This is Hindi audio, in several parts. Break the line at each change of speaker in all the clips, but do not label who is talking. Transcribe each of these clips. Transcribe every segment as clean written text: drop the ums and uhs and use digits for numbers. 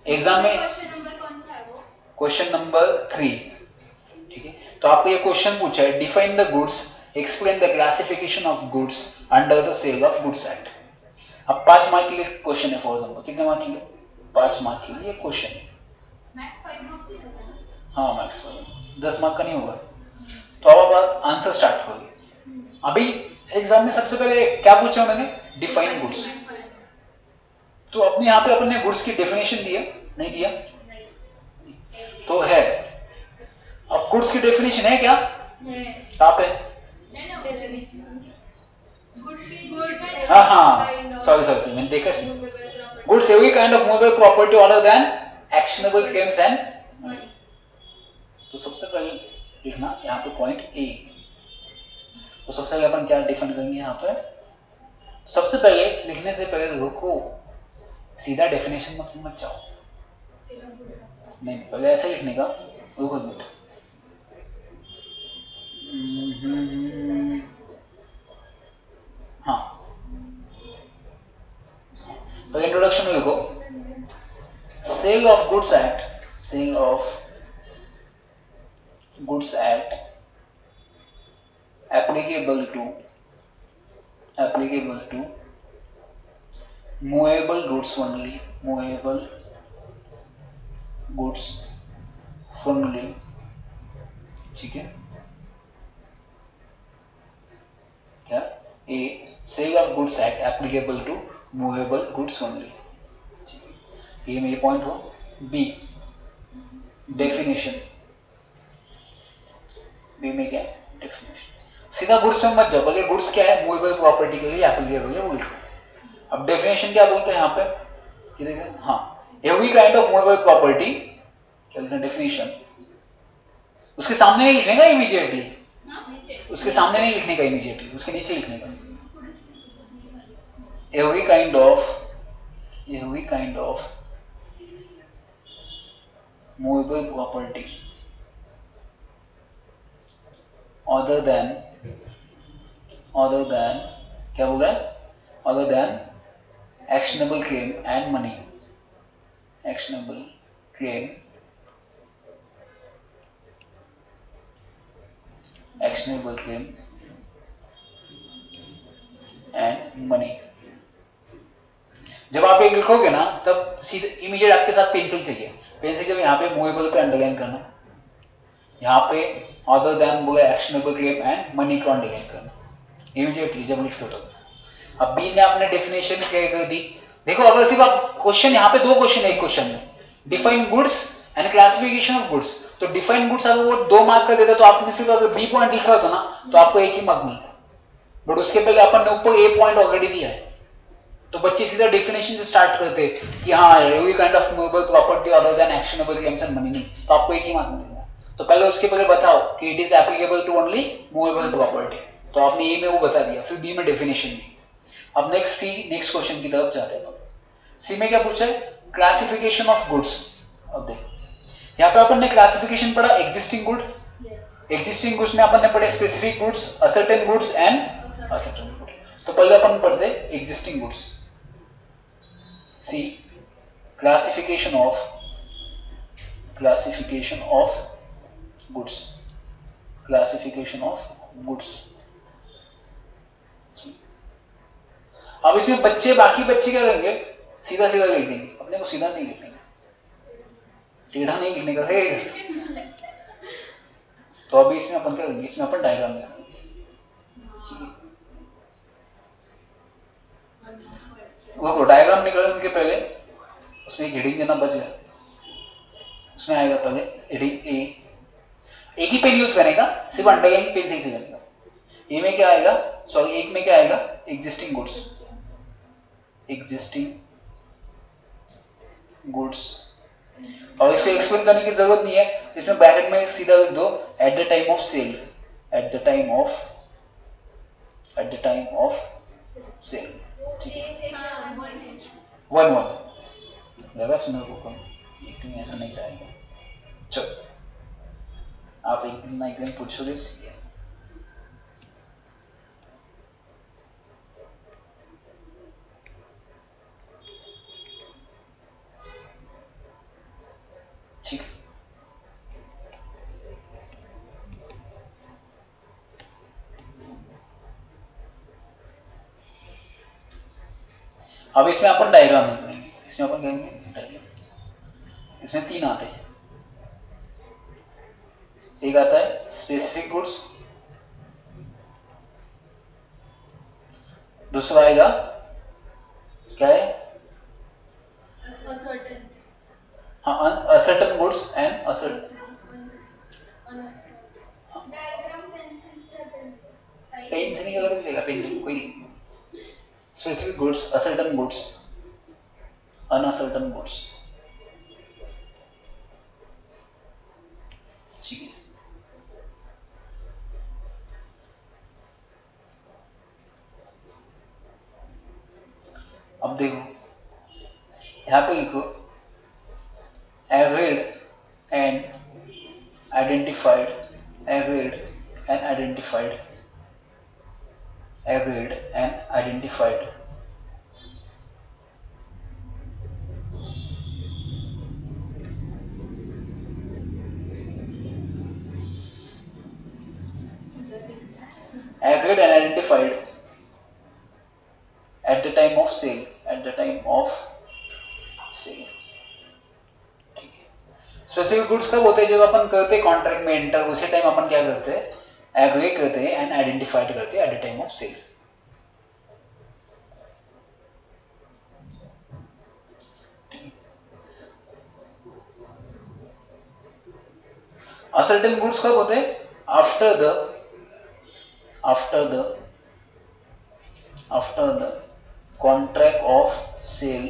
एग्जाम में
क्वेश्चन नंबर कौन सा है वो?
क्वेश्चन नंबर 3, ठीक है। तो आपको ये क्वेश्चन पूछा है, define the goods, explain the classification of goods under the sale of goods act. अब 5 मार्क के लिए क्वेश्चन है, फॉर एग्जाम्पल कितने मार्क के लिए? 5 मार्क के लिए क्वेश्चन है।
मैक्स 5 मार्क्स ही रहता है ना?
हाँ मैक्स 10 मार्क का नहीं होगा। तो अब आप आंसर स्टार्ट करोगे। अभी एग्जाम में सबसे पहले क्या पूछा उन्होंने? Define goods. तो अपने यहाँ पे अपन ने गुड्स की डेफिनेशन दी है, नहीं दिया? तो है। अब गुड्स की डेफिनेशन है क्या? कहाँ पे? हाँ हाँ, सॉरी मैंने देखा goods every kind of movable property other than actionable claims and money. तो सबसे पहले लिखना यहाँ पे पॉइंट ए। तो सबसे पहले अपन क्या डिफाइन करेंगे यहाँ पे? सबसे पहले लिखने से पहले रुको, सीधा डेफिनेशन में तुम मत जाओ, नहीं पहले ऐसा लिखने का, रुको एक मिनट। हाँ पहले इंट्रोडक्शन में लिखो, sale of goods act, sale of goods act applicable to movable goods only, movable goods only, ठीक है। क्या? A, sale of goods act applicable to movable goods only, ये मेरी पॉइंट हो। बी, डेफिनेशन, बी में क्या? डेफिनेशन। सीधा गुड्स में मत जाओ, पहले गुड्स क्या है, मूवेबल प्रॉपर्टी के लिए एप्लीकेबल है वो लिखो। अब डेफिनेशन क्या बोलते हैं यहाँ पे किसी का? हाँ, every kind of movable property, क्या लिखना डेफिनेशन, उसके सामने नहीं लिखने का इमीडिएटली, उसके सामने नहीं लिखने का इमीडिएटली, उसके नीचे लिखने का। Every kind of movable property other than क्या बोला है? other than actionable claim and money, actionable claim and money। जब आप एक लिखोगे ना तब सीधे इमीडिएट आपके साथ पेंसिल चाहिए, पेंसिल जब यहाँ पे मूवेबल पे अंडरलाइन करना, यहाँ पे अदर देन बोले एक्शनेबल क्लेम एंड मनी को अंडरलाइन करना इमीडिएटली जब लिखते हो तो। अब बी ने आपने डेफिनेशन क्या कर दी, देखो अगर सिर्फ आप क्वेश्चन, यहाँ पे 2 क्वेश्चन है एक क्वेश्चन में, define goods and classification of goods. तो डिफाइन गुड्स अगर वो 2 मार्क का देता तो आपने सिर्फ अगर बी पॉइंट लिखा होता ना तो आपको 1 ही मार्क मिलता, बट उसके पहले अपन ने ऊपर ए पॉइंट ऑलरेडी दिया है, तो बच्चे सीधा डेफिनेशन से स्टार्ट करते कि हाँ every kind of movable property other than actionable claims and money, नहीं तो आपको 1 ही मार्क मिलेगा। तो पहले उसके पहले बताओ कि it is applicable to only movable property, तो आपने ए में वो बता दिया, फिर बी में डेफिनेशन दी। अब नेक्स्ट सी, नेक्स्ट क्वेश्चन की तरफ जाते हैं। सी में क्या पूछा है? Classification of goods. अब देख यहाँ पे अपन ने क्लासिफिकेशन पढ़ा एग्जिस्टिंग गुड, एग्जिस्टिंग गुड्स में अपन ने पढ़े specific goods, ascertain goods and ascertain good. तो पहले अपन पढ़ते existing goods. See, classification of goods, classification of goods. अब इसमें बच्चे, बाकी बच्चे क्या करेंगे, सीधा सीधा लिख देंगे, अपने को सीधा नहीं लिखने का, टेढ़ा नहीं लिखने का है। तो अभी इसमें अपन क्या करेंगे, इसमें अपन डायग्राम लिखेंगे, ठीक है। वो डायग्राम निकालने के पहले उसमें एक हेडिंग देना बच गया, उसमें आएगा पहले हेडिंग ए, एक ही पेन यूज करेगा, सिर्फ अंडरलाइन पेन से ही करेगा। ए में क्या आएगा, सॉरी एक में क्या आएगा, एग्जिस्टिंग गुड्स, और इसको एक्सप्लेन करने की जरूरत नहीं है, इसमें ब्रैकेट में सीधा लिख दो at the time of sale, at the time of sale, ठीक है। 1 लगा सुनो को कम, इतनी ऐसा नहीं जाएगा। चलो आप एक दिन ना एक दिन पूछोगे, अब इसमें अपन डायग्राम करेंगे, इसमें अपन कहेंगे डायग्राम। इसमें 3 आते हैं, एक आता है स्पेसिफिक गुड्स, दूसरा आएगा क्या है,
Uncertain.
हाँ ascertained goods and ascertained.
Diagram pencil से pencil.
पेन से नहीं गलत हो जाएगा, पेन से कोई नहीं। Specific goods, ascertained goods, unascertained goods, ठीक है। अब देखो यहाँ पे लिखो agreed and identified, agreed and identified, agreed and identified, agreed and identified at the time of sale, at the time of sale, ठीक है। स्पेसिफिक गुड्स कब होते हैं, जब अपन करते हैं कॉन्ट्रैक्ट में एंटर, उसी टाइम अपन क्या करते हैं, एग्री करते हैं एंड आइडेंटिफाइड करते हैं at the time of sale. Ascertain goods कब होते हैं, after the contract of sale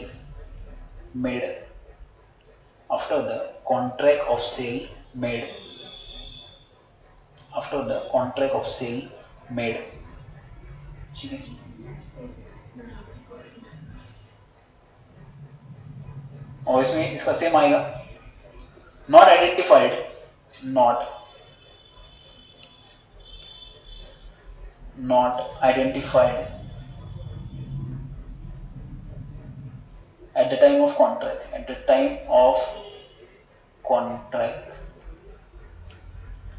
made, after the contract of sale made, after the contract of sale made, ठीक है। और इसमें इसका सेम आएगा, not identified, not identified at the time of contract, at the time of contract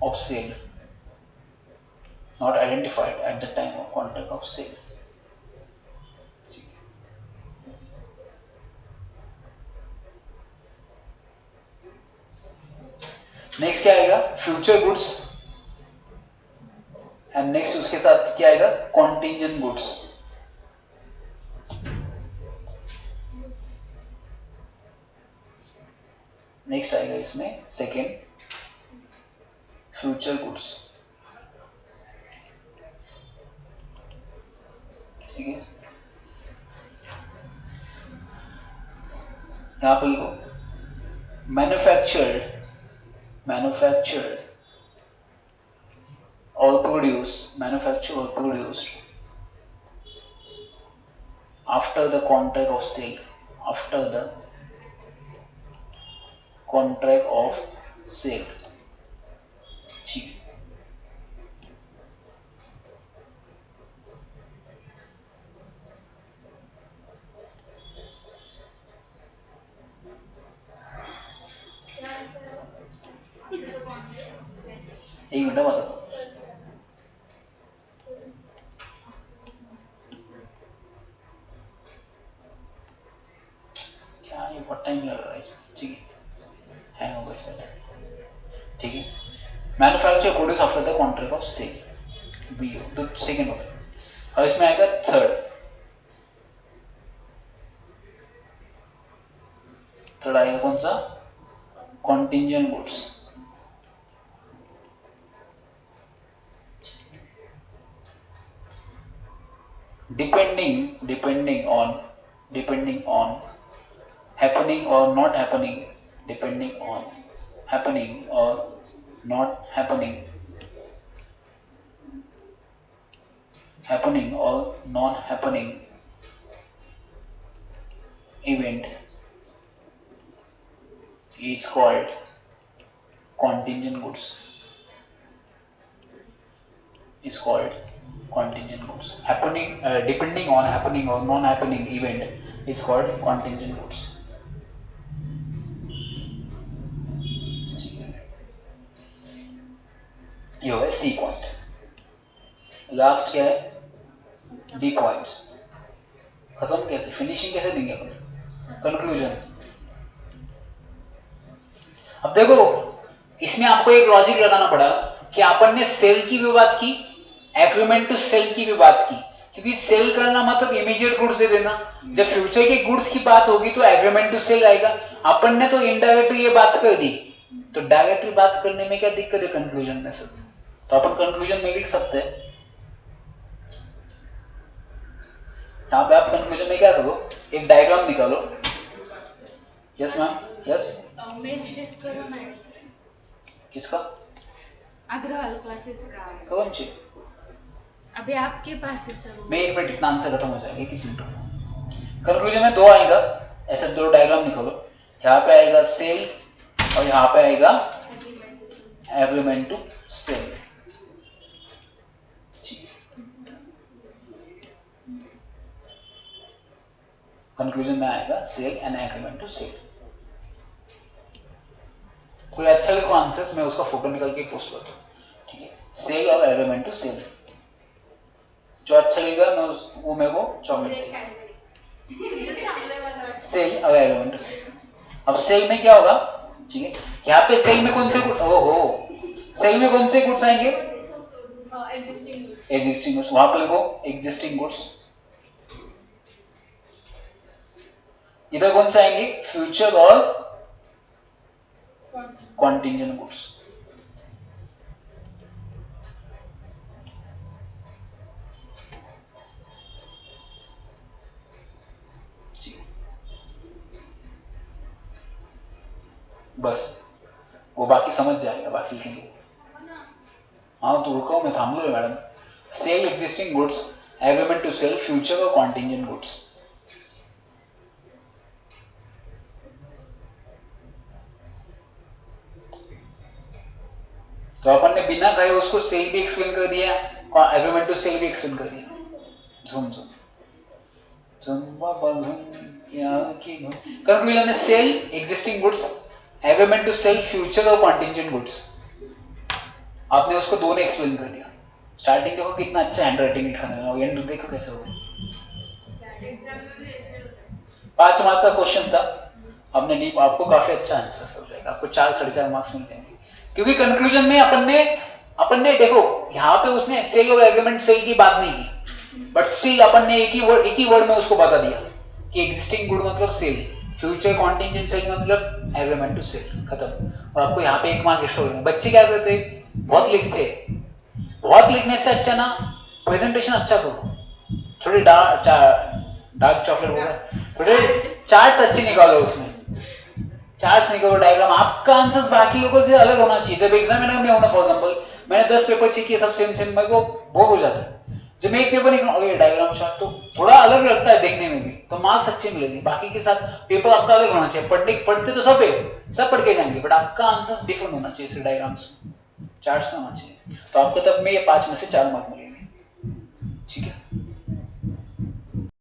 of sale, not identified at the time of contract of sale, next क्या आएगा, फ्यूचर गुड्स, एंड नेक्स्ट उसके साथ क्या आएगा, कॉन्टिंजेंट गुड्स, नेक्स्ट आएगा इसमें सेकेंड फ्यूचर गुड्स, ठीक है। यहां पर लिखो manufactured or produced after the contract of sale, after the contract of sale, ठीक। एक मिनट बताता हूँ, क्या ये बहुत टाइम लग रहा है इसमें, ठीक है, हैंग हो गया शायद, ठीक है। Manufacture produce after the contract of sale, B तो सेकेंड हो गया। और इसमें आएगा थर्ड आएगा कौन सा, contingent goods, depending on happening or not happening, depending on happening or not happening, happening or non happening event is called contingent goods, is called contingent goods. Happening depending on happening or non happening event is called contingent goods, ये हो गया सी पॉइंट। लास्ट क्या है, डी पॉइंट्स। खत्म कैसे, फिनिशिंग कैसे देंगे अपन, कंक्लूजन। अब देखो इसमें आपको एक लॉजिक लगाना पड़ा कि अपन ने सेल की भी बात की, एग्रीमेंट टू सेल की भी बात की, क्योंकि सेल करना मतलब इमीडिएट गुड्स दे देना। जब फ्यूचर के गुड्स की बात होगी तो एग्रीमेंट टू सेल आएगा। अपन ने तो इनडायरेक्टली ये बात कर दी, तो डायरेक्टली बात करने में क्या दिक्कत है कंक्लूजन में फिर? तो अपन कंक्लूजन में लिख सकते हैं, यहाँ पे आप कंक्लूजन में क्या करो, एक डायग्राम निकालो। Yes ma'am, yes.
मैं चेक करो ना
किसका?
अग्रवाल क्लासेस का।
कौन सी?
अभी आपके पास है सर।
मैं 1 मिनट इतना आंसर खत्म हो जाएगा, किस मिनट में। कंक्लूजन में 2 आएगा, ऐसे 2 डायग्राम निकालो। यहाँ पे आएगा सेल और यहाँ पे आएगा एग्रीमेंट टू सेल। कंक्लूजन में आएगा sale and agreement to sale. कोई अच्छा लिखो आंसर्स, मैं उसका फोटो निकाल के पोस्ट करता हूँ, ठीक है। सेल और एग्रीमेंट टू सेल, जो अच्छा लगेगा मैं वो मेरे को चॉकलेट। सेल और एग्रीमेंट टू सेल। अब सेल में क्या होगा, ठीक है, यहाँ पे सेल में कौन से गुड्स, ओहो, सेल में कौन से गुड्स आएंगे, एग्जिस्टिंग गुड्स। वहां पे लिखो एग्जिस्टिंग गुड्स। इधर कौन से आएंगे, फ्यूचर और कॉन्टिंजेंट गुड्स। बस वो बाकी समझ जाएगा, बाकी के लिए। हाँ तो रुको, मैं थाम लो madam. Sale existing goods, agreement to cell, future और कॉन्टिंजेंट गुड्स। तो अपन ने बिना कहे उसको सेल भी एक्सप्लेन कर दिया, एग्रीमेंट टू सेल भी एक्सप्लेन कर दिया। झुम झुम कंक्लूजन में sale existing goods, agreement to cell, future और कॉन्टिंजेंट गुड्स। आपने उसको दोनों एक्सप्लेन कर दिया। स्टार्टिंग देखो कितना अच्छा हैंड राइटिंग लिखा है, और एंड देखो कैसे हो गया। 5 मार्क का क्वेश्चन था, आपने डीप, आपको काफी अच्छा आंसर हो जाएगा, आपको 4 साढ़े 4 मार्क्स मिल जाएंगे। क्योंकि कंक्लूजन में अपन ने देखो यहाँ पे उसने सेल और एग्रीमेंट सेल की बात नहीं की, बट स्टिल अपन ने एक ही वर्ड में उसको बता दिया कि एग्जिस्टिंग गुड मतलब सेल, फ्यूचर कॉन्टिंजेंट सेल मतलब एग्रीमेंट टू सेल, खत्म। और आपको यहाँ पे 1 मार्क एक्स्ट्रा हो गया। बच्चे क्या करते, बहुत लिखते, बहुत लिखने से अच्छा ना प्रेजेंटेशन अच्छा करो, थोड़ी डार्क चॉकलेट होगा, थोड़े चार्ट्स अच्छे निकालो, उसमें चार्ट्स निकालो, डायग्राम। आपका आंसर्स बाकी लोगों से अलग होना चाहिए। जब एग्जामिनर में होना, फॉर एग्जांपल मैंने 10 पेपर चेक किए, सब सेम सेम, मेरे को बोर हो जाता है। जब मैं एक पेपर निकालूं, डायग्राम चार्ट तो थोड़ा अलग लगता है देखने में भी, तो मार्क्स अच्छे मिलेंगे। बाकी के साथ पेपर आपका अलग होना चाहिए। पढ़ते तो सब पढ़ के जाएंगे, बट आपका आंसर्स डिफरेंट होना चाहिए, डायग्राम्स चार्ट्स में होना चाहिए। तो आपको तब में ये 5 में से 4 मार्क मिलेंगे।